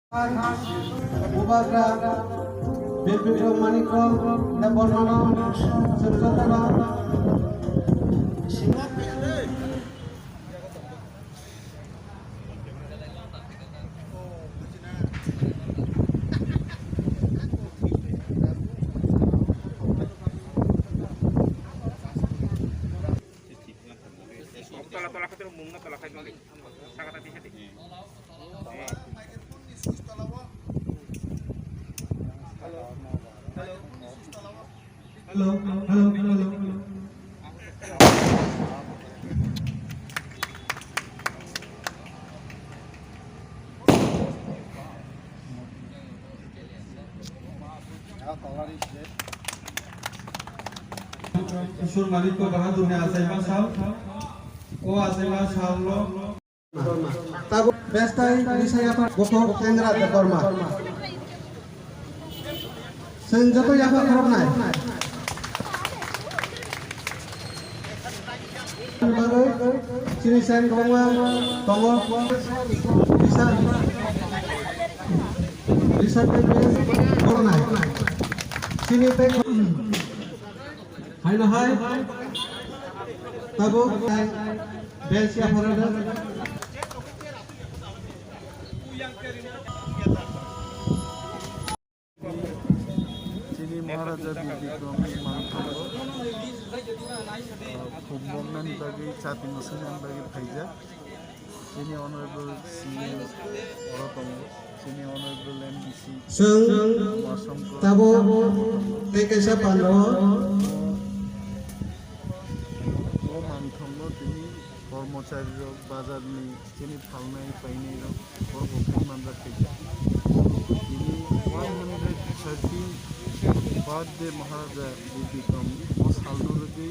Ubagra, Bipiro Manikro, the Bormano, Sirjatana, Tolak-tolak itu mungut tolak itu lagi. Sangat hati-hati. Hello. Sur Malik ko bahan dunia asal masal, o asal masal lo. Tahu bestai di saya apa? Gokok kendra de korma. Senjata yang apa kerap naik? Sini sen koma, tongo, bisa kerap naik. Sini pek. Hai no hai. Tahu besi apa ada? Maharaja Bibikram Mantalo Kumbongan bagi Chati Musunan bagi Phaija Senior Honorable CEO Orotongo Senior Honorable MDC Tabo Tekesa Pando Mantongo Tini Kormochari Bazar ni Tini Palnai Paini Kormokai Mandra Phaija Tini 130 birthday Maharaja Bibikram Mosalurgi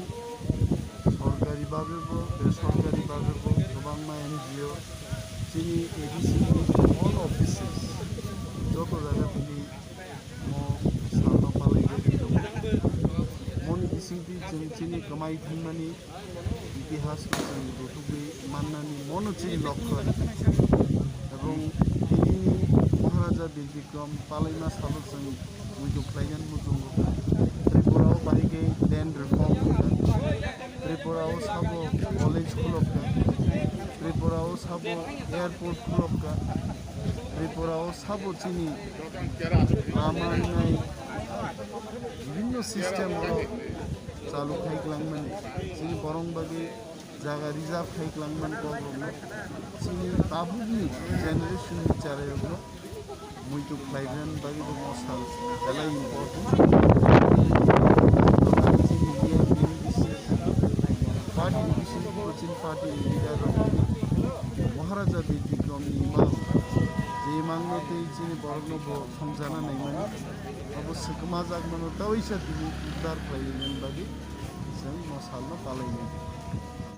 Sorkari Babebo, Besorkari Babebo, Gobangma NGO, Chini ADC, all offices, Joko Jaga Tini Mo Salno Palai Gedi Moni DCP Chini Kamai Thimani ইতিহাস রতুবি মান্নানি মনো চিনি লক্ষ্য এবং তিনি মহারাজা বীরবিক্রম পালাইমা সালুসং উইজু প্লাইগান মুজুং ত্রিপুরাও বাহিগে ল্যান্ড রিফর্ম ত্রিপুরাও সাবো কলেজ খুলকা ত্রিপুরাও সাবো এয়ারপোর্ট খুলকা ত্রিপুরাও সাবো চিনি লামানাই বিভিন্ন সিস্টেম চালু খাইক্লাংমান চিনি বরংবাগে জায়গা রিজার্ভ খাইক্লাংমান কগ্রমনো চিনি তাবুগনি জেনারেশন চারেগুলো মুইটু ফ্লাইভেন বাগে মশাল এলাই ইম্পর্টেন্ট চিনি পার্টি ডিভিশন কোচিন পার্টি লিডার মহারাজা বীরবিক্রমনি ইমাম যে ইমাংনতে চিনি বরংনব সংজানা নাইমানি অবশ্য কমা জাগমানো তাওইসা তিনি উদ্ধার খাইলেন বাগে जों मसालनो बालायनो